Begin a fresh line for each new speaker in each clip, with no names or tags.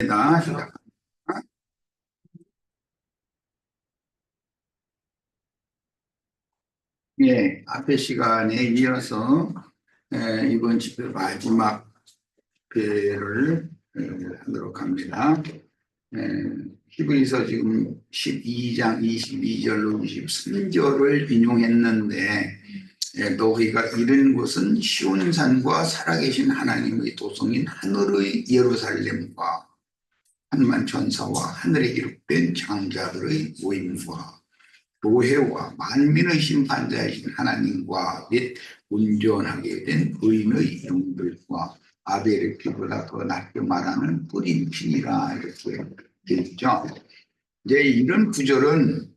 시작합니다. 예, 앞의 시간에 이어서 이번 집회 마지막 집회를 하도록 합니다. 히브리서 지금 12장 22절로 23절을 인용했는데 너희가 이른 곳은 시온산과 살아계신 하나님의 도성인 하늘의 예루살렘과 한만 천사와 하늘에 기록된 장자들의 모임과 교회와 만민의 심판자이신 하나님과 및 온전하게 된 의인의 영들과 아벨의 피보다 더 낫게 말하는 뿌린 피니라 이렇게 되어 있죠. 이제 이런 구절은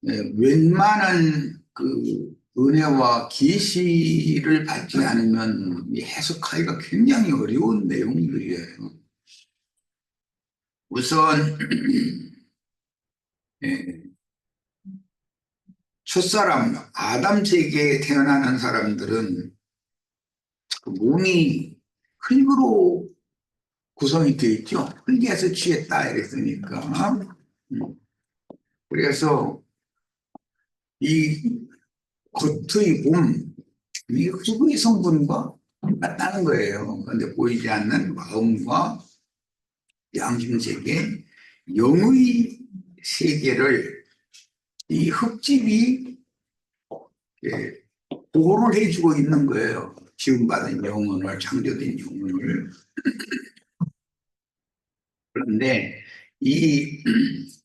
웬만한 그 은혜와 계시를 받지 않으면 해석하기가 굉장히 어려운 내용들이에요. 우선 첫사람 아담 세계에 태어나는 사람들은 그 몸이 흙으로 구성이 되어 있죠. 흙에서 취했다 이랬으니까. 그래서 이 겉의 몸, 이 흙의 성분과 같다는 거예요. 그런데 보이지 않는 마음과 양심 세계, 영의 세계를 이 흙집이 보호를 해주고 있는 거예요. 지음받은 영혼을, 창조된 영혼을. 그런데 이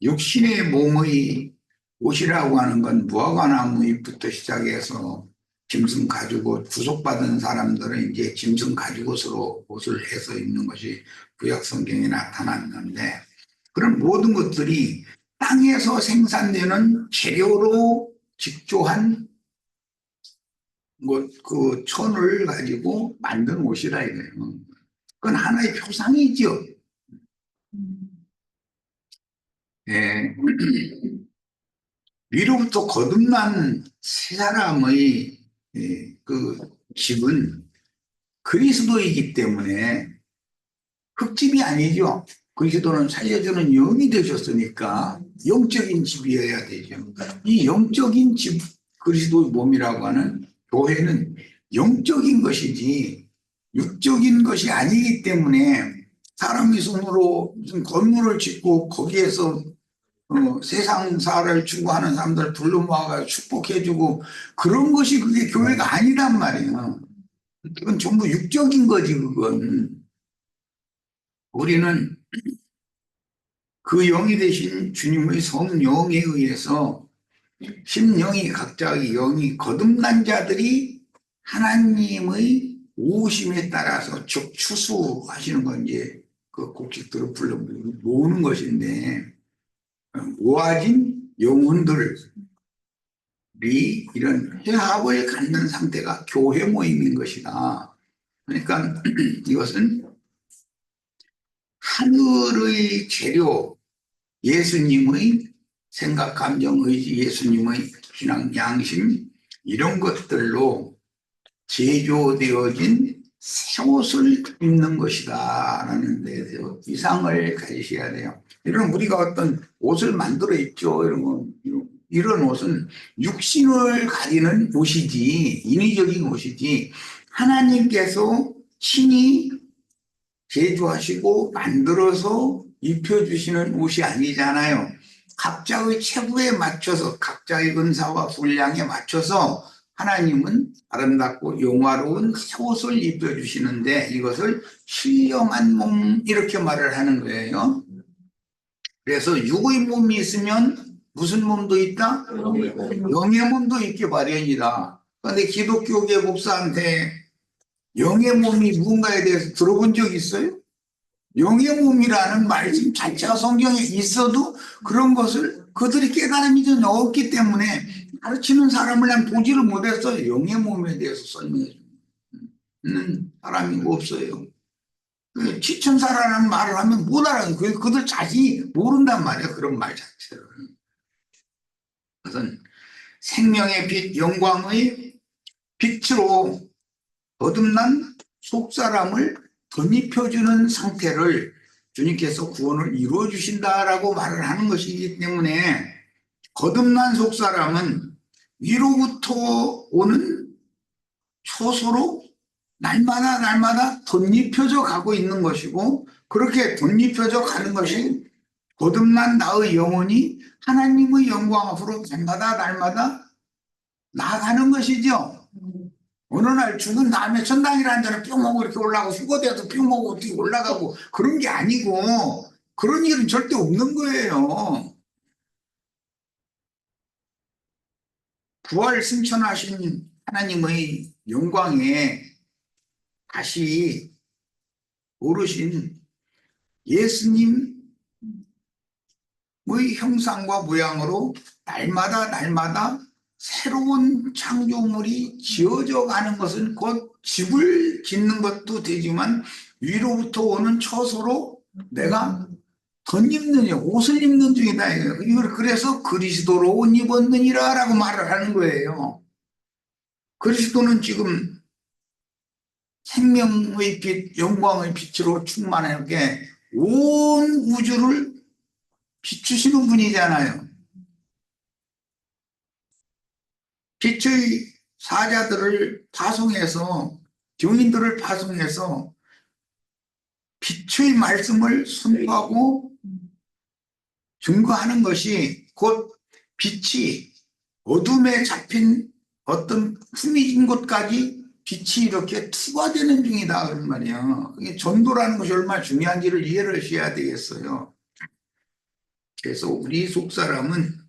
육신의 몸의 옷이라고 하는 건 무화과나무 잎부터 시작해서 짐승 가죽옷, 구속받은 사람들은 이제 짐승 가죽옷으로 옷을 해서 입는 것이 구약 성경에 나타났는데, 그런 모든 것들이 땅에서 생산되는 재료로 직조한 그 천을 가지고 만든 옷이라 이거예요. 그건 하나의 표상이죠. 예. 위로부터 거듭난 세 사람의 그 집은 그리스도이기 때문에 흙집이 아니죠. 그리스도는 살려주는 영이 되셨으니까 영적인 집이어야 되죠. 이 영적인 집, 그리스도의 몸이라고 하는 교회는 영적인 것이지 육적인 것이 아니기 때문에 사람이 손으로 무슨 건물을 짓고 거기에서 세상사를 추구하는 사람들 불러 모아가 축복해주고 그런 것이 그게 교회가 아니란 말이에요. 그건 전부 육적인 거지 그건. 우리는 그 영이 되신 주님의 성령에 의해서 심령이 각자의 영이 거듭난 자들이 하나님의 오심에 따라서 즉 추수하시는 건 이제 그 곡식들을 불러 모으는 것인데, 모아진 영혼들이 이런 회합을 갖는 상태가 교회 모임인 것이다. 그러니까 이것은 하늘의 재료, 예수님의 생각, 감정, 의지, 예수님의 신앙, 양심 이런 것들로 제조되어진 새 옷을 입는 것이다 라는 데 대해서 이상을 가지셔야 돼요. 이런 우리가 어떤 옷을 만들어 입죠. 이런 옷은 육신을 가리는 옷이지, 인위적인 옷이지 하나님께서 친히 제조하시고 만들어서 입혀주시는 옷이 아니잖아요. 각자의 체구에 맞춰서, 각자의 은사와 분량에 맞춰서 하나님은 아름답고 영화로운 새 옷을 입혀주시는데 이것을 신령한 몸 이렇게 말을 하는 거예요. 그래서 육의 몸이 있으면 무슨 몸도 있다? 영의 몸도 있기 마련이다. 그런데 기독교계 목사한테 영의 몸이 누군가에 대해서 들어본 적 있어요? 영의 몸이라는 말씀 자체가 성경에 있어도 그런 것을 그들이 깨달음이 전혀 없기 때문에 가르치는 사람을 난 보지를 못했어요. 영의 몸에 대해서 설명해 주는 사람이 없어요. 지천사라는 말을 하면 못 알아요. 그들 자신이 모른단 말이에요. 그런 말 자체를. 그것은 생명의 빛, 영광의 빛으로 거듭난 속사람을 덧입혀주는 상태를 주님께서 구원을 이루어 주신다라고 말을 하는 것이기 때문에 거듭난 속사람은 위로부터 오는 초소로 날마다 날마다 덧입혀져 가고 있는 것이고, 그렇게 덧입혀져 가는 것이 거듭난 나의 영혼이 하나님의 영광 앞으로 날마다 날마다 나아가는 것이죠. 어느 날 죽은 다음에 천당이라는 자는 뿅 하고 이렇게 올라가고, 휴거돼도 뿅 하고 어떻게 올라가고 그런 게 아니고, 그런 일은 절대 없는 거예요. 부활 승천하신 하나님의 영광에 다시 오르신 예수님의 형상과 모양으로 날마다 날마다 새로운 창조물이 지어져 가는 것은 곧 집을 짓는 것도 되지만 위로부터 오는 처소로 내가 덧입는, 옷을 입는 중이다. 이걸 그래서 그리스도로 옷 입었느니라 라고 말을 하는 거예요. 그리스도는 지금 생명의 빛, 영광의 빛으로 충만하게 온 우주를 비추시는 분이잖아요. 빛의 사자들을 파송해서, 증인들을 파송해서 빛의 말씀을 선포하고 증거하는 것이 곧 빛이 어둠에 잡힌 어떤 품위진 곳까지 빛이 이렇게 투과되는 중이다 그런 말이에요. 이게 전도라는 것이 얼마나 중요한지를 이해를 하셔야 되겠어요. 그래서 우리 속사람은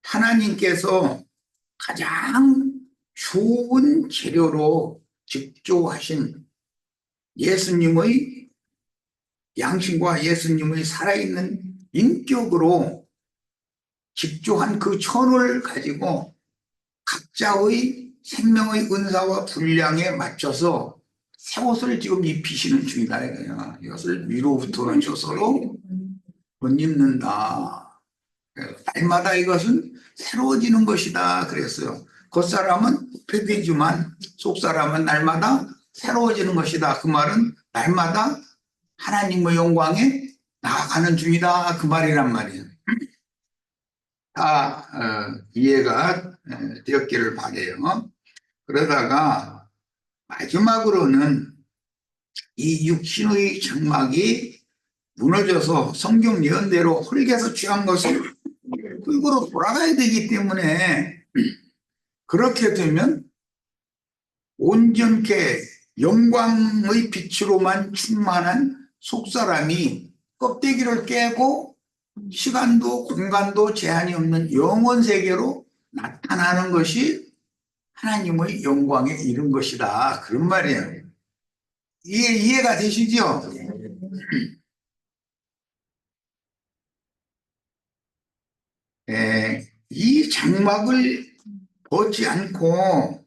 하나님께서 가장 좋은 재료로 직조하신 예수님의 양심과 예수님의 살아있는 인격으로 직조한 그 천을 가지고 각자의 생명의 은사와 분량에 맞춰서 새 옷을 지금 입히시는 중이다 이거예요. 이것을 위로부터는 저서로 못 입는다. 날마다 이것은 새로워지는 것이다 그랬어요. 겉사람은 회되지만 속사람은 날마다 새로워지는 것이다. 그 말은 날마다 하나님의 영광에 나아가는 중이다 그 말이란 말이에요. 다 이해가 되었기를 바라요. 그러다가 마지막으로는 이 육신의 장막이 무너져서 성경 예언대로 흙에서 취한 것을 흙으로 돌아가야 되기 때문에, 그렇게 되면 온전케 영광의 빛으로만 충만한 속사람이 껍데기를 깨고 시간도 공간도 제한이 없는 영원 세계로 나타나는 것이 하나님의 영광에 이른 것이다 그런 말이에요. 이해가 되시죠? 이 장막을 벗지 않고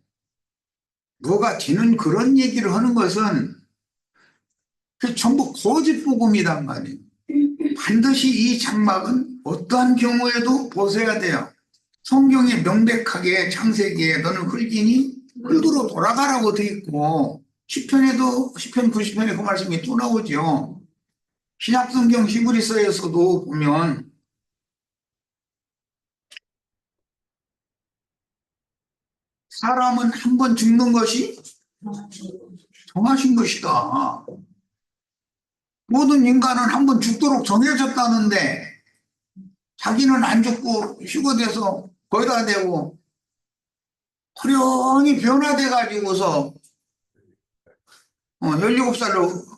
뭐가 되는 그런 얘기를 하는 것은 그 전부 거짓 복음이란 말이에요. 반드시 이 장막은 어떠한 경우에도 벗어야 돼요. 성경에 명백하게 창세기에 너는 흙이니 흙으로 돌아가라고 돼 있고, 시편에도 시편 90편에 그 말씀이 또 나오죠. 신약성경 히브리서에서도 보면 사람은 한 번 죽는 것이 정하신 것이다. 모든 인간은 한 번 죽도록 정해졌다는데 자기는 안 죽고 휴거돼서 거기다 대고 호련히 변화돼 가지고서 17살로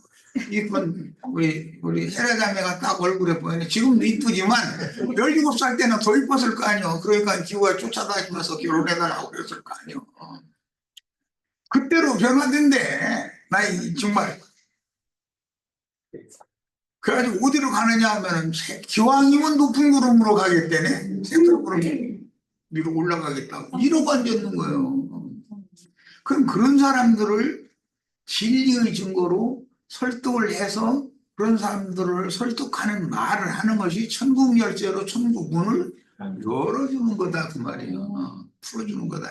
이쁜 우리 헤라자매가 딱 얼굴에 보이네. 지금도 이쁘지만 17살 때는 더 이뻤을 거 아니요. 그러니까 기후에 쫓아다니면서 결혼해달라고 그랬을 거 아니요. 그때로 변화된대. 나 정말. 그래가지고 어디로 가느냐 하면은 기왕이면 높은 구름으로 가겠다네. 새벽 구름 위로 올라가겠다고. 이러고 앉았는 거예요. 그럼 그런 사람들을 진리의 증거로 설득을 해서 그런 사람들을 설득하는 말을 하는 것이 천국 열쇠로 천국 문을 열어주는 거다 그 말이에요. 풀어주는 거다.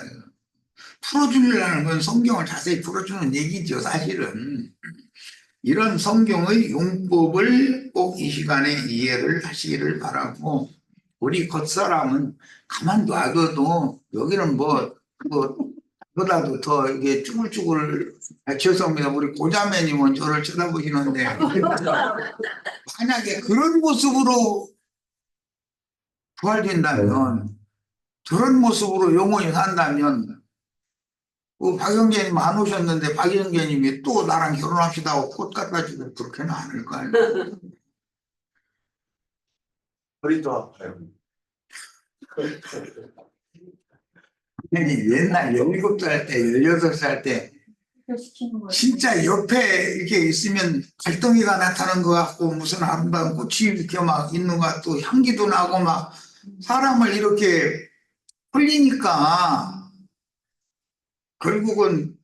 풀어주려는 건 성경을 자세히 풀어주는 얘기죠, 사실은. 이런 성경의 용법을 꼭 이 시간에 이해를 하시기를 바라고, 우리 겉사람은 가만 놔둬도 여기는 보다도 더 이게 쭈글쭈글, 죄송합니다. 우리 고자매님은 저를 쳐다보시는데, 만약에 그런 모습으로 부활된다면, 저런 모습으로 영원히 산다면, 박영재님 안 오셨는데 박영재님이 또 나랑 결혼합시다 하고 꽃 갖다 주고 그렇게는 않을 거 아니에요.
허리도 아파요.
옛날 17살 때, 16살 때 진짜 옆에 이렇게 있으면 갈등이가 나타나는 것 같고 무슨 아름다운 꽃이 이렇게 막 있는 것 같고 향기도 나고 막 사람을 이렇게 흘리니까 결국은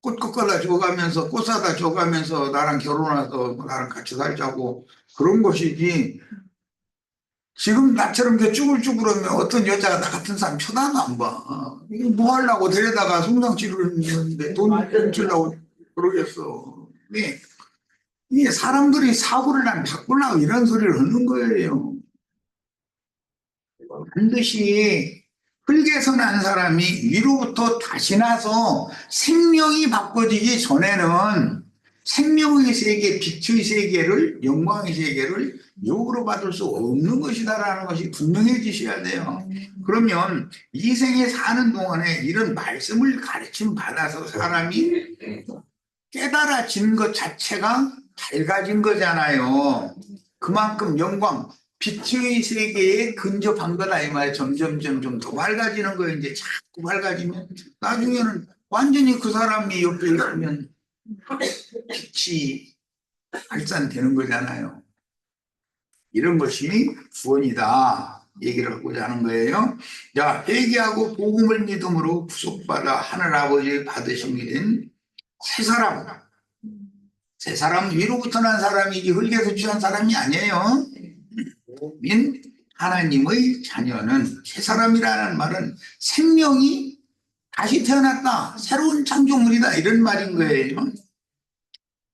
꽃 꺾어다 줘가면서 꽃 사다 줘가면서 나랑 결혼해서 나랑 같이 살자고 그런 것이지, 지금 나처럼 이렇게 쭈글쭈글하면 어떤 여자가 나 같은 사람 쳐다도 안 봐. 이게 뭐 하려고 데려다가 송장 치르는데 돈 주려고 그러겠어. 이게 사람들이 사고를 난 바꾸려고 이런 소리를 하는 거예요. 반드시 흙에서 난 사람이 위로부터 다시 나서 생명이 바꿔지기 전에는 생명의 세계, 빛의 세계를, 영광의 세계를 욕으로 받을 수 없는 것이다라는 것이 분명해지셔야 돼요. 그러면 이 생에 사는 동안에 이런 말씀을 가르침 받아서 사람이 깨달아진 것 자체가 밝아진 거잖아요. 그만큼 영광, 빛의 세계에 근접한 거다 이 말이에요. 점점 좀 더 밝아지는 거예요. 이제 자꾸 밝아지면 나중에는 완전히 그 사람이 옆에 있으면 빛이 발산되는 거잖아요. 이런 것이 구원이다 얘기를 하고자 하는 거예요. 자, 회개하고 복음을 믿음으로 구속받아 하늘 아버지의 받으심이 된 새 사람. 새 사람은 위로부터 난 사람이지 흙에서 취한 사람이 아니에요. 민 하나님의 자녀는, 새 사람이라는 말은 생명이 다시 태어났다, 새로운 창조물이다 이런 말인 거예요.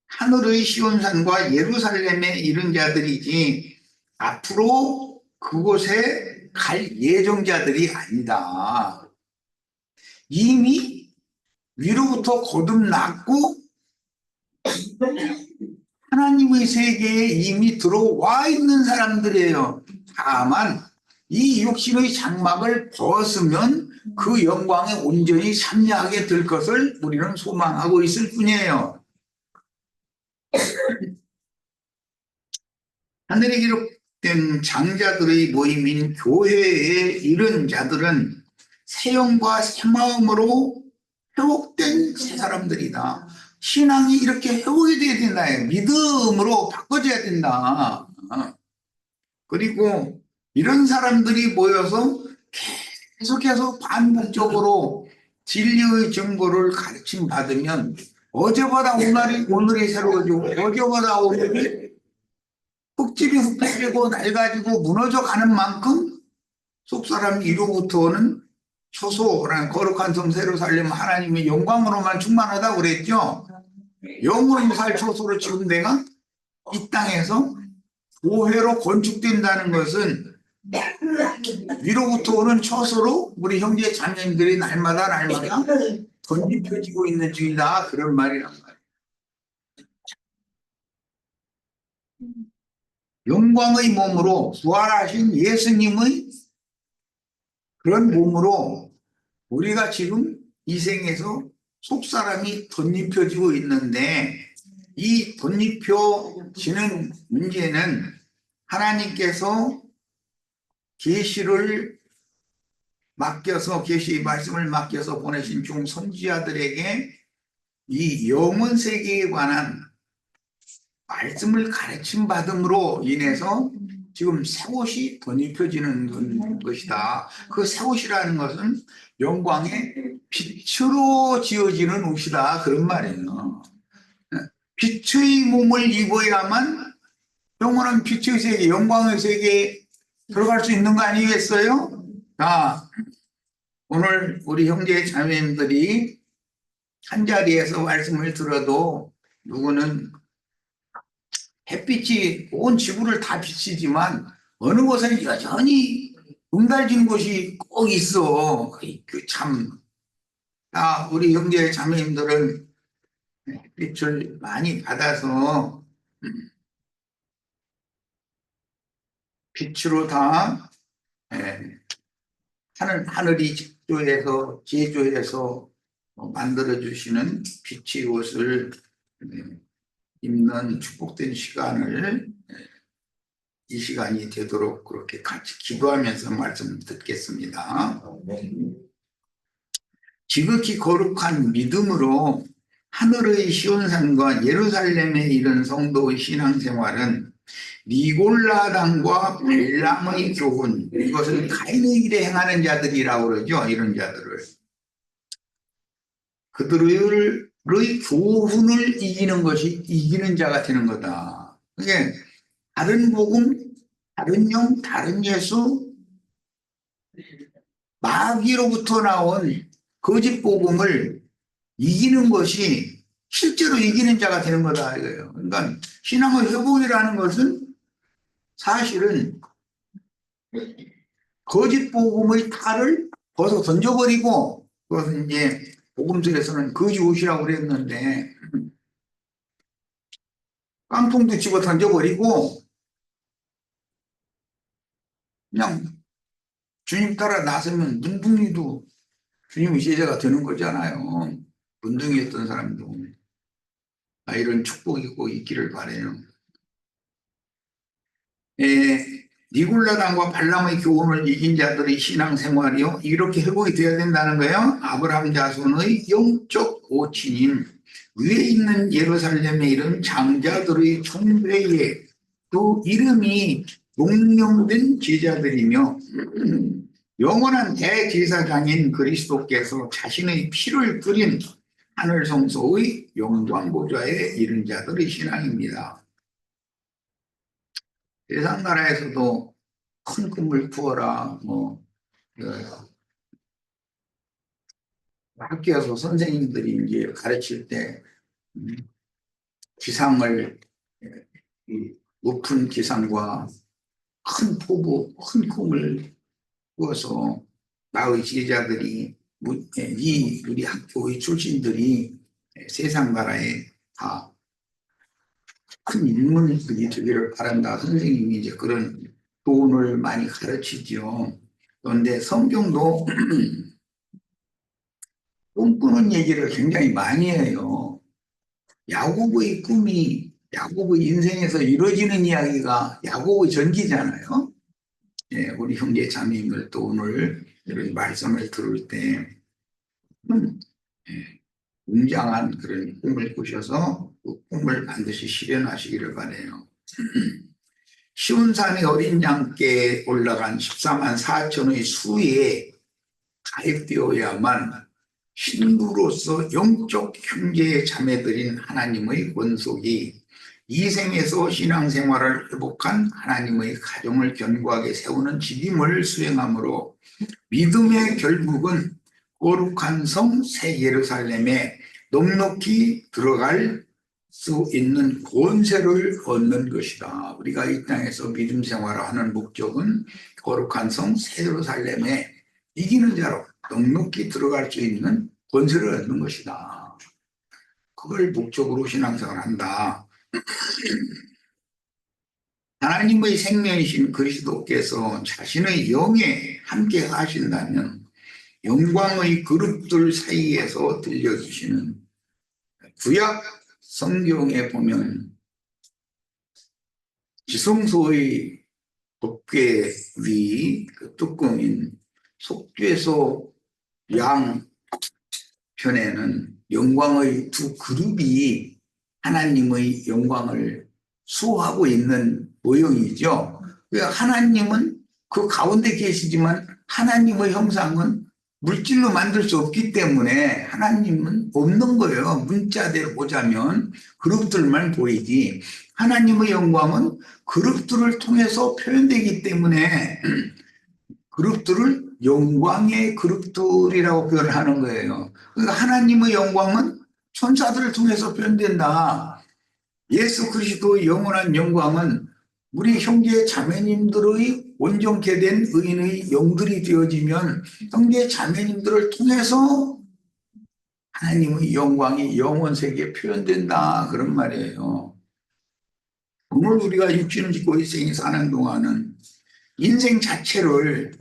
하늘의 시온산과 예루살렘에 이른 자들이지 앞으로 그곳에 갈 예정자들이 아니다. 이미 위로부터 거듭났고 하나님의 세계에 이미 들어와 있는 사람들이에요. 다만 이 육신의 장막을 벗으면 그 영광에 온전히 참여하게 될 것을 우리는 소망하고 있을 뿐이에요. 하늘에 기록된 장자들의 모임인 교회에 이른 자들은 새 영과 새 마음으로 회복된 새 사람들이다. 신앙이 이렇게 회복이 돼야 된다. 믿음으로 바꿔져야 된다. 그리고 이런 사람들이 모여서 계속해서 반복적으로 진리의 정보를 가르침 받으면 어제보다 오늘이 새로워지고 어제보다 오늘이 흙집이 흙집이고 낡아지고 무너져 가는 만큼 속사람 위로부터는 초소라는 거룩한 성 새로 살려면 하나님의 영광으로만 충만하다고 그랬죠. 영원히 살 초소로 지금 내가 이 땅에서 보회로 건축된다는 것은 위로부터 오는 초소로 우리 형제 자매님들이 날마다 던집혀지고 있는 중이다, 그런 말이란 말이에요. 영광의 몸으로 부활하신 예수님의 그런 몸으로 우리가 지금 이 생에서 속사람이 덧입혀지고 있는데, 이 덧입혀지는 문제는 하나님께서 계시를 맡겨서, 계시의 말씀을 맡겨서 보내신 중 선지자들에게 이 영원 세계에 관한 말씀을 가르침 받음으로 인해서 지금 새 옷이 덧입혀지는 것이다. 그 새 옷이라는 것은 영광의 빛으로 지어지는 옷이다, 그런 말이에요. 빛의 몸을 입어야만 영원한 빛의 세계, 영광의 세계에 들어갈 수 있는 거 아니겠어요? 자, 오늘 우리 형제 자매님들이 한 자리에서 말씀을 들어도 누구는 햇빛이 온 지구를 다 비치지만 어느 곳은 여전히 응달진 곳이 꼭 있어. 참, 우리 형제 자매님들은 햇빛을 많이 받아서 빛으로 다 하늘이 제조해서 만들어주시는 빛의 옷을 입는 축복된 시간을 이 시간이 되도록 그렇게 같이 기도하면서 말씀 듣겠습니다. 지극히 거룩한 믿음으로 하늘의 시온산과 예루살렘에 이른 성도의 신앙생활은 니골라당과 발람의 교훈, 이것은 가인의 일에 행하는 자들이라고 그러죠. 이런 자들을. 그들의 교훈을 이기는 것이 이기는 자가 되는 거다. 그게 다른 복음, 다른 영, 다른 예수, 마귀로부터 나온 거짓 복음을 이기는 것이 실제로 이기는 자가 되는 거다 이거예요. 그러니까 신앙의 회복이라는 것은 사실은 거짓 복음의 탈을 벗어 던져버리고, 그것은 이제 복음서에서는 거짓 옷이라고 그랬는데 깡통도 집어 던져버리고 그냥 주님 따라 나서면 문둥이도 주님의 제자가 되는 거잖아요. 문둥이였던 사람도. 이런 축복이 꼭 있기를 바라요. 니골라당과 발람의 교훈을 이긴 자들의 신앙생활이요, 이렇게 회복이 되어야 된다는 거예요. 아브라함 자손의 영적 오친인 위에 있는 예루살렘에 이른 장자들의 총회에 그 이름이 용령된 제자들이며 영원한 대제사장인 그리스도께서 자신의 피를 뿌린 하늘 성소의 영광 보좌에 이른 자들의 신앙입니다. 세상 나라에서도 큰 꿈을 꾸어라, 학교에서 선생님들이 이제 가르칠 때 기상을, 높은 기상과 큰 포부, 큰 꿈을 꾸어서 나의 제자들이, 우리 학교의 출신들이 세상 나라에 다 큰 인문들이 되기를 바란다. 선생님이 이제 그런 교훈을 많이 가르치죠. 그런데 성경도 꿈꾸는 얘기를 굉장히 많이 해요. 야곱의 꿈이, 야곱의 인생에서 이루어지는 이야기가 야곱의 전기잖아요. 우리 형제 자매님들 또 오늘 이런 말씀을 들을 때 웅장한 그런 꿈을 꾸셔서 그 꿈을 반드시 실현하시기를 바라요. 시온산의 어린 양께 올라간 14만 4천의 수에 가입되어야만 신부로서 영적 형제 자매들인 하나님의 권속이 이 생에서 신앙생활을 회복한 하나님의 가정을 견고하게 세우는 직임을 수행하므로 믿음의 결국은 거룩한 성 새 예루살렘에 넉넉히 들어갈 수 있는 권세를 얻는 것이다. 우리가 이 땅에서 믿음 생활을 하는 목적은 거룩한 성 새 예루살렘에 이기는 자로 넉넉히 들어갈 수 있는 권세를 얻는 것이다. 그걸 목적으로 신앙생활을 한다. 하나님의 생명이신 그리스도께서 자신의 영에 함께 하신다면 영광의 그룹들 사이에서 들려주시는 구약 성경에 보면 지성소의 법궤 위 그 뚜껑인 속죄소 양편에는 영광의 두 그룹이 하나님의 영광을 수호하고 있는 모형이죠. 하나님은 그 가운데 계시지만 하나님의 형상은 물질로 만들 수 없기 때문에 하나님은 없는 거예요. 문자대로 보자면 그룹들만 보이지 하나님의 영광은 그룹들을 통해서 표현되기 때문에 그룹들을 영광의 그룹들이라고 표현하는 거예요. 그러니까 하나님의 영광은 천사들을 통해서 표현된다. 예수 그리스도의 영원한 영광은 우리 형제 자매님들의 온전케 된 의인의 영들이 되어지면 형제 자매님들을 통해서 하나님의 영광이 영원 세계에 표현된다. 그런 말이에요. 오늘 우리가 육신을 짓고 이 생에 사는 동안은 인생 자체를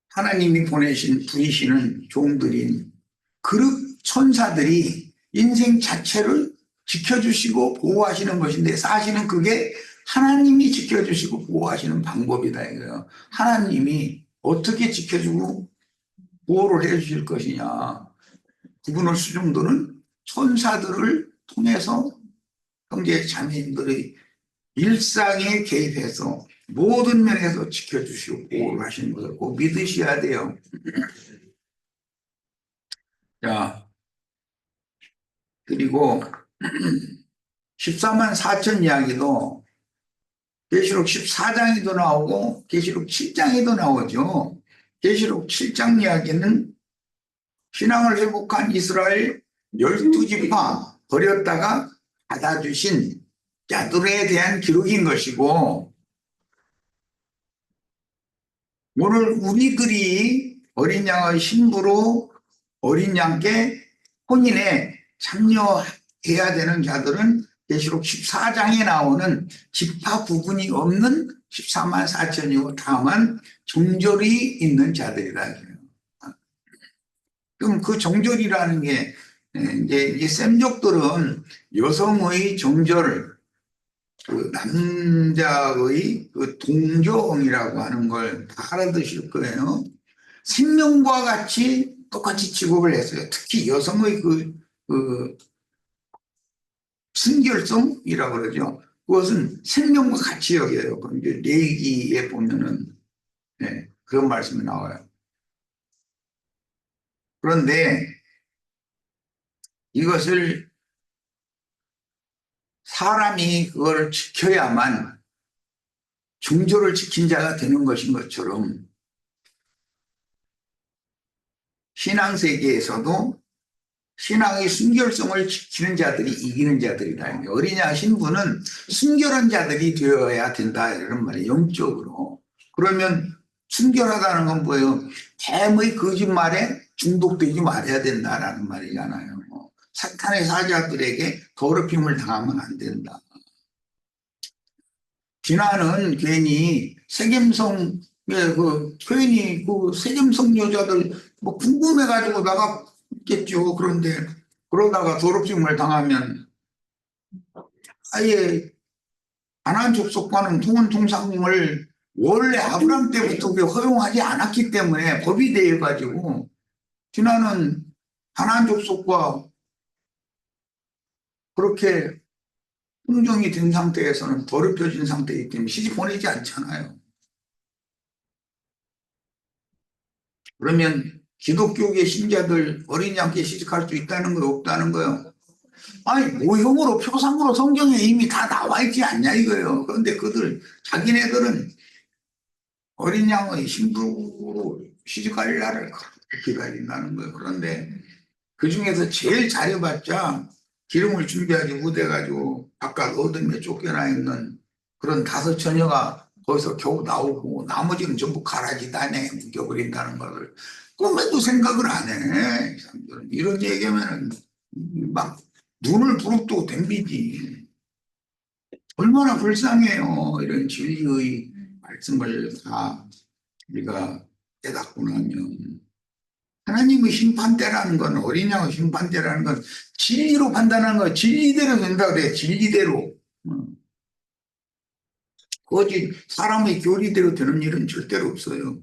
하나님이 보내신 부이시는 종들인 그룹 천사들이 인생 자체를 지켜주시고 보호하시는 것인데 사실은 그게 하나님이 지켜주시고 보호하시는 방법이다 이거예요. 하나님이 어떻게 지켜주고 보호를 해주실 것이냐. 구분할 수 정도는 천사들을 통해서 형제 자매님들의 일상에 개입해서 모든 면에서 지켜주시고 보호를 하시는 것을 꼭 믿으셔야 돼요. 자, 그리고 14만 4천 이야기도 계시록 14장에도 나오고 계시록 7장에도 나오죠. 계시록 7장 이야기는 신앙을 회복한 이스라엘 12지파 버렸다가 받아주신 자들에 대한 기록인 것이고, 오늘 우리들이 어린 양의 신부로 어린 양께 혼인에 참여해야 되는 자들은 계시록 14장에 나오는 지파 부분이 없는 14만 4천이고 다만 정절이 있는 자들이다. 그럼 그 정절이라는 게 이제 이 셈족들은 여성의 정절, 그 남자의 그 동정이라고 하는 걸 다 알아두실 거예요. 생명과 같이 똑같이 취급을 했어요. 특히 여성의 그 순결성이라고 그러죠. 그것은 생명과 같이 여겨요. 이제 레위기에 보면은 그런 말씀이 나와요. 그런데 이것을 사람이 그걸 지켜야만 중조를 지킨 자가 되는 것인 것처럼 신앙세계에서도 신앙의 순결성을 지키는 자들이 이기는 자들이다. 어린 양 신부는 순결한 자들이 되어야 된다. 이런 말이에요. 영적으로. 그러면 순결하다는 건 뭐예요? 뱀의 거짓말에 중독되지 말아야 된다라는 말이잖아요. 사탄의 사자들에게 더럽힘을 당하면 안 된다. 디나는 괜히 세겜성 괜히 그 세겜성 여자들 뭐 궁금해가지고 나갔겠죠. 그런데 그러다가 더럽힘을 당하면 아예 가나안 족속과는 통혼 통상을 원래 아브람 때부터 허용하지 않았기 때문에 법이 되어가지고 디나는 가나안 족속과 그렇게 흥정이 된 상태에서는 더럽혀진 상태이기 때문에 시집 보내지 않잖아요. 그러면 기독교계 신자들 어린 양께 시집갈 수 있다는 거요, 없다는 거요? 아니 모형으로 표상으로 성경에 이미 다 나와 있지 않냐 이거예요. 그런데 자기네들은 어린 양의 신부로 시집갈 날을 기다린다는 거예요. 그런데 그 중에서 제일 잘해봤자 기름을 준비하지 못해가지고 바깥 어둠에 쫓겨나 있는 그런 5 처녀가 거기서 겨우 나오고 나머지는 전부 가라지 단에 뭉겨버린다는 것을 꿈에도 생각을 안 해. 이런 얘기하면은 막 눈을 부릅뜨고 덤비지. 얼마나 불쌍해요. 이런 진리의 말씀을 다 우리가 깨닫고 나면. 하나님의 심판대라는 건, 어린 양의 심판대라는 건 진리로 판단하는 거예요. 진리대로 된다 그래요. 진리대로. 거짓 사람의 교리대로 되는 일은 절대로 없어요.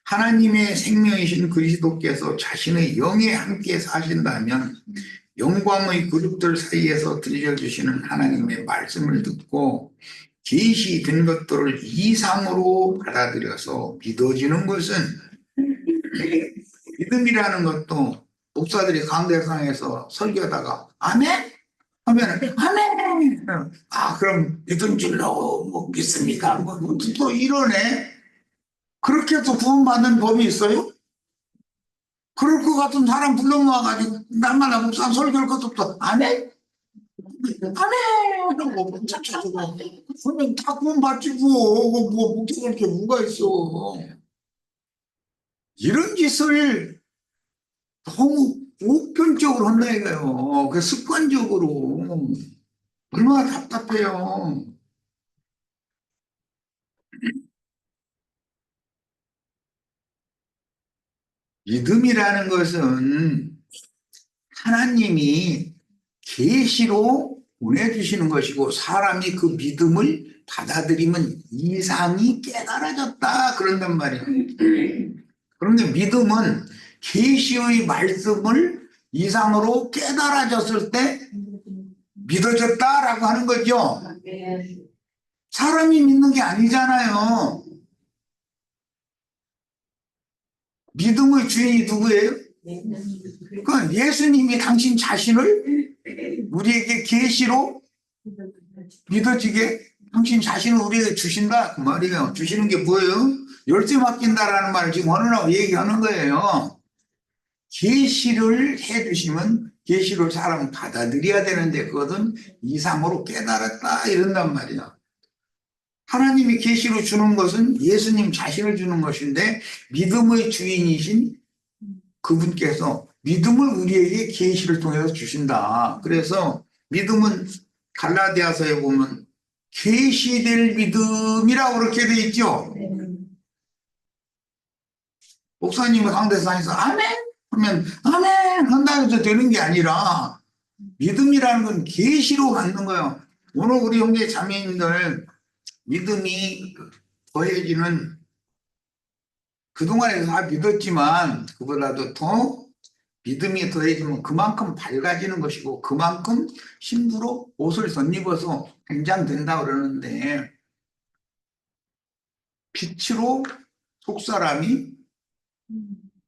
하나님의 생명이신 그리스도께서 자신의 영에 함께 사신다면 영광의 그룹들 사이에서 들려주시는 하나님의 말씀을 듣고 계시된 것들을 이상으로 받아들여서 믿어지는 것은, 믿음이라는 것도 목사들이 강대상에서 설교하다가 아멘? 하면 아멘. 아 그럼 믿은 줄로 뭐 믿습니까? 또 이러네. 그렇게 해서 구원받는 법이 있어요? 그럴 것 같은 사람 불러 모아가지고 날마다 묵상 설교할 것도 없어. 아멘. 아멘. 하고 차차차고 그러면 다 구원받지 뭐 묵상할 게 뭐가 있어. 이런 짓을 너무 보편적으로 한다 이거예요. 그 습관적으로. 얼마나 답답해요. 믿음이라는 것은 하나님이 계시로 보내주시는 것이고 사람이 그 믿음을 받아들이면 이상이 깨달아졌다 그런단 말이에요. 그런데 믿음은 계시의 말씀을 이상으로 깨달아졌을 때 믿어졌다라고 하는 거죠. 사람이 믿는 게 아니잖아요. 믿음의 주인이 누구예요? 그건 예수님이 당신 자신을 우리에게 계시로 믿어지게 당신 자신을 우리에게 주신다 그 말이에요. 주시는 게 뭐예요? 열쇠 맡긴다라는 말을 지금 어느라고 얘기하는 거예요. 계시를 해주시면 계시를 사람은 받아들여야 되는데 그것은 이상으로 깨달았다 이런단 말이야. 하나님이 계시로 주는 것은 예수님 자신을 주는 것인데 믿음의 주인이신 그분께서 믿음을 우리에게 계시를 통해서 주신다. 그래서 믿음은 갈라디아서에 보면 계시될 믿음이라고 그렇게 돼 있죠. 목사님이 강대상에서 아멘 하면 아멘 한다 해서 되는 게 아니라 믿음이라는 건 계시로 갖는 거예요. 오늘 우리 형제 자매님들 믿음이 더해지는 그동안에 다 믿었지만 그보다도 더 믿음이 더해지면 그만큼 밝아지는 것이고 그만큼 신부로 옷을 덧입어서 굉장된다 그러는데 빛으로 속사람이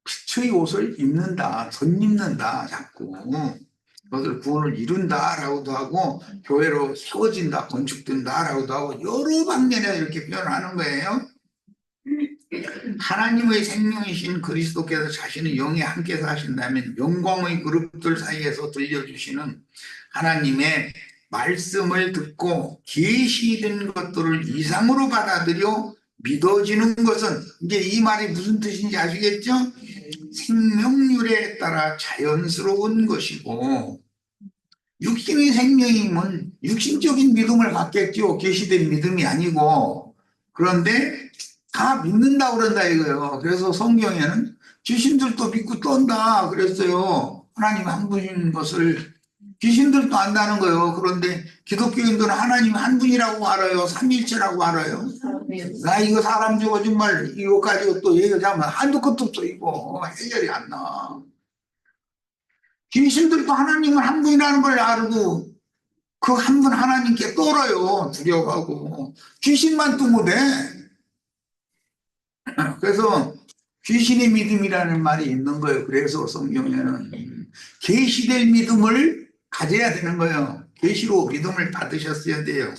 빛의 옷을 입는다, 덧입는다 자꾸 그것을 구원을 이룬다라고도 하고 교회로 세워진다, 건축된다라고도 하고 여러 방면에 이렇게 표현하는 거예요. 하나님의 생명이신 그리스도께서 자신의 영에 함께 사신다면 영광의 그룹들 사이에서 들려주시는 하나님의 말씀을 듣고 계시된 것들을 이상으로 받아들여 믿어지는 것은 이제 이 말이 무슨 뜻인지 아시겠죠? 생명률에 따라 자연스러운 것이고 육신의 생명이면 육신적인 믿음을 갖겠죠. 계시된 믿음이 아니고. 그런데 다 믿는다 그런다 이거예요. 그래서 성경에는 귀신들도 믿고 떤다 그랬어요. 하나님 한 분인 것을 귀신들도 안다는 거예요. 그런데 기독교인들은 하나님 한 분이라고 알아요. 삼일체라고 알아요. 나 이거 사람 주고 정말 이거 가지고 또 얘기하면 한두 끝도 없어 이거 해결이 안 나. 귀신들도 하나님은 한 분이라는 걸 알고 그 한 분 하나님께 떨어요. 두려워하고 귀신만 또 못해. 그래서 귀신의 믿음이라는 말이 있는 거예요. 그래서 성경에는 계시될 믿음을 가져야 되는 거예요. 계시로 믿음을 받으셨어야 돼요.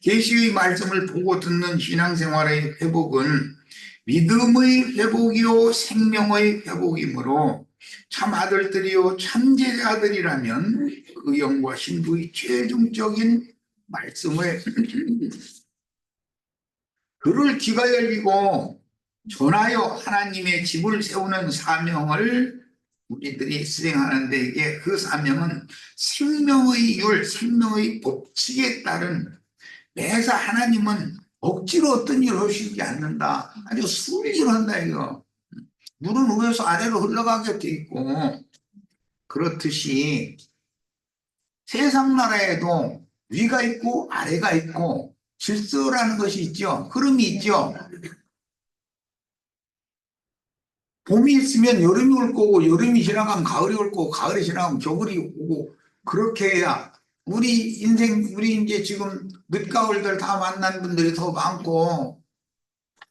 계시의 말씀을 보고 듣는 신앙생활의 회복은 믿음의 회복이요 생명의 회복이므로 참 아들들이요 참 제자들이라면 그 영과 신부의 최종적인 말씀을 그를 귀가 열리고 전하여 하나님의 집을 세우는 사명을 우리들이 수행하는데 이게 그 사명은 생명의 율, 생명의 법칙에 따른 매사 하나님은 억지로 어떤 일을 하시지 않는다. 아주 순리로 한다 이거. 물은 위에서 아래로 흘러가게 돼 있고 그렇듯이 세상 나라에도 위가 있고 아래가 있고 질서라는 것이 있죠. 흐름이 있죠. 봄이 있으면 여름이 올 거고 여름이 지나가면 가을이 올 거고 가을이 지나가면 겨울이 오고 그렇게 해야 우리 인생 우리 이제 지금 늦가을들 다 만난 분들이 더 많고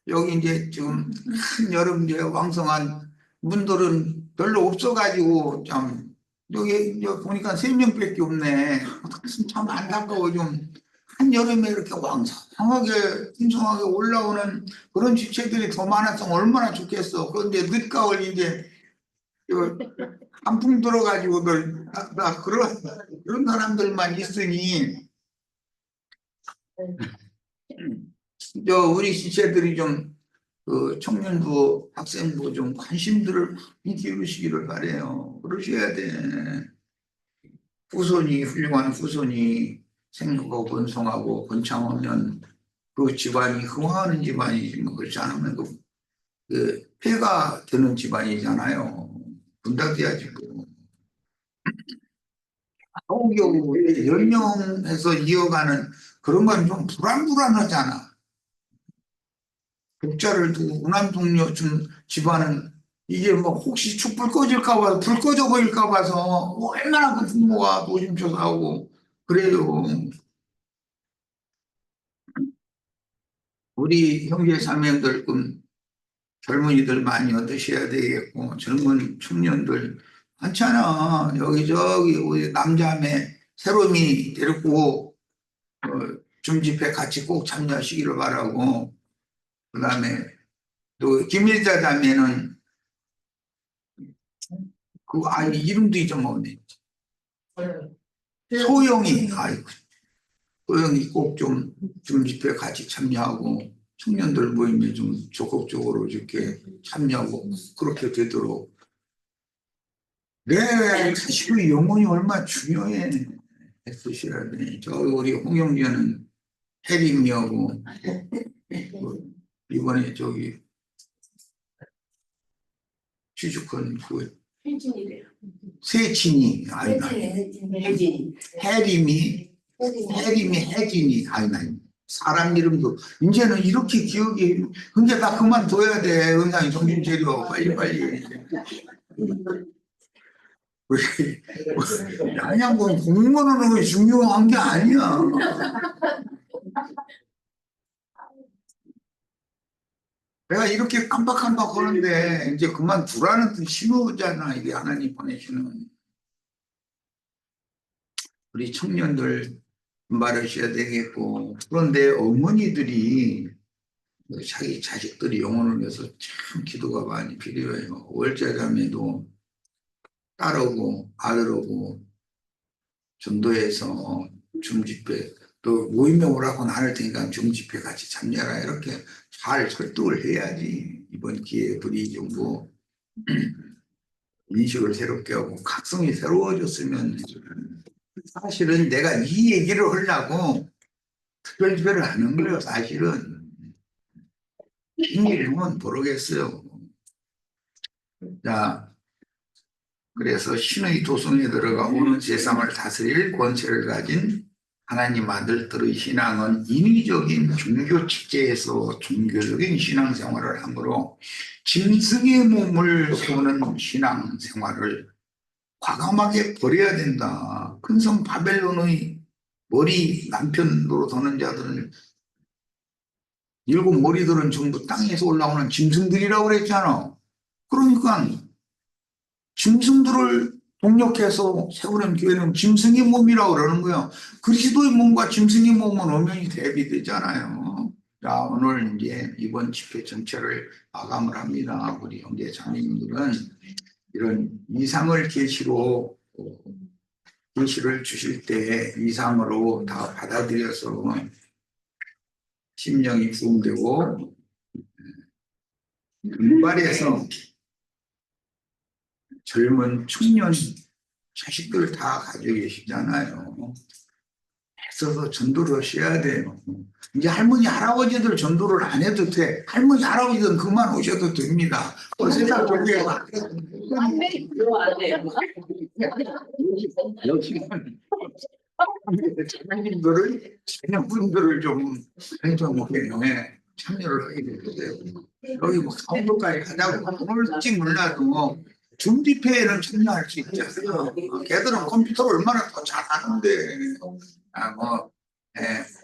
여기 이제 지금 큰 여름 이제 왕성한 분들은 별로 없어가지고 참 여기 보니까 3명밖에 없네. 참 안타까워. 좀 한여름에 이렇게 왕성하게 풍성하게 올라오는 그런 지체들이 더 많았으면 얼마나 좋겠어. 그런데 늦가을 이제 한풍 들어가지고들 나 그런 사람들만 있으니 우리 지체들이 좀 그 청년부 학생부 좀 관심들을 많이 기울이시기를 바래요. 그러셔야 돼. 후손이 훌륭한 후손이 생육하고 번성하고 번창하면 그 집안이 흥황하는 집안이지 뭐 그렇지 않으면 그 폐가 되는 집안이잖아요. 분단돼야지 뭐. 겨우겨우 10명에서 이어가는 그런 건 좀 불안불안하잖아. 독자를 두고 운암동료 집안은 이게 뭐 혹시 촛불 꺼질까 봐, 불 꺼져 보일까 봐서 얼마나 그 부모가 노심초사하고 그래요. 우리 형제 자매들 젊은이들 많이 얻으셔야 되겠고 젊은 청년들 많잖아. 여기저기 우리 남자매 새로미 데리고 중집회 같이 꼭 참여하시기를 바라고 그다음에 또 김일자 자매는 그 아이 이름도 잊어먹네. 소영이 아이고 소영이 꼭 좀 중집회 같이 참여하고 청년들 모임에 좀 적극적으로 이렇게 참여하고 그렇게 되도록 네 사실 영혼이 얼마나 중요해 했으셔야 돼. 저 우리 홍영재는 해림이하고 이번에 저기 취직한 그 세진이 아니 해림이 아니 사람 이름도 이제는 이렇게 기억이 근데 다 그만둬야 돼. 은상이 정신 차려 빨리빨리. 양양군 공무원은 그게 중요한 게 아니야. 내가 이렇게 깜박깜박 하는데 이제 그만두라는 뜻 신호잖아. 이게 하나님 보내시는 우리 청년들 말하셔야 되겠고 그런데 어머니들이 자기 자식들이 영혼을 위해서 참 기도가 많이 필요해요. 월자자매도 딸하고 아들하고 전도해서 중집회 또 모임에 오라고 안 할 테니까 중집회 같이 참여하라 이렇게 잘 설득을 해야지. 이번 기회에 우리 정부 인식을 새롭게 하고 각성이 새로워졌으면 사실은 내가 이 얘기를 하려고 특별집회를 하는 거예요. 사실은 이름은 모르겠어요. 자, 그래서 신의 도성에 들어가 오는 세상을 다스릴 권세를 가진 하나님 아들들의 신앙은 인위적인 종교 축제에서 종교적인 신앙생활을 하므로 짐승의 몸을 세우는 신앙생활을 과감하게 버려야 된다. 큰성 바벨론의 머리 남편으로 도는 자들은 7머리들은 전부 땅에서 올라오는 짐승들이라고 그랬잖아. 그러니까 짐승들을 동력해서 세우는 교회는 짐승의 몸이라고 그러는 거예요. 그리스도의 몸과 짐승의 몸은 엄연히 대비되잖아요. 자, 오늘 이제 이번 집회 전체를 마감을 합니다. 우리 형제 자매님들은 이런 이상을 계시를 주실 때 이상으로 다 받아들여서 심령이 부흥되고 분발해서 젊은 청년 자식들 다 가지고 계시잖아요. 애써서 전도를 하셔야 돼요. 이제 할머니 할아버지들 전도를 안 해도 돼. 할머니 할아버지들은 그만 오셔도 됩니다. 세상 교회에 여기는 자매님들을 자녀분들을 좀 행정목에 참여를 하게 되는데요. 여기 뭐 성도까지 가자고 오늘 일찍 몰라도 중집회에는 참여할 수 있잖아요. 걔들은 컴퓨터를 얼마나 더 잘하는데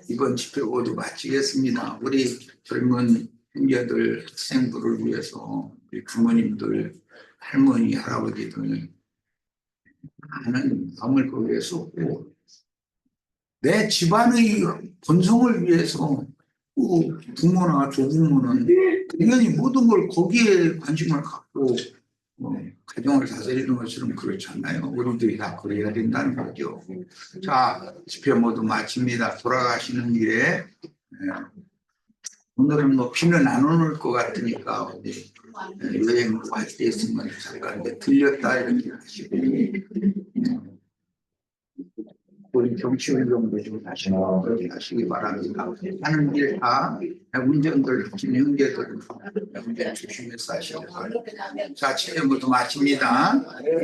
이번 집회 모두 마치겠습니다. 우리 젊은 형제들 학생들을 위해서 우리 부모님들 할머니 할아버지들 하는 마음을 거기에 쏟고 내 집안의 번성을 위해서 부모나 조부모는 당연히 모든 걸 거기에 관심을 갖고 가정을 다스리는 것처럼 그렇지 않나요? 우리들이 다 그래야 된다는 거죠. 자, 집회 모두 마칩니다. 돌아가시는 길에 오늘은 뭐 비는 안 오는 것 같으니까 어디 여행 할 때 있으면 잠깐 들렸다 이렇게 하시고 우리 정치 운동도 좀 하시기 바랍니다. 하는 길 다 운전들 형제들 운전 조심해서 하시기 바랍니다. 자, 집회 모두 마칩니다.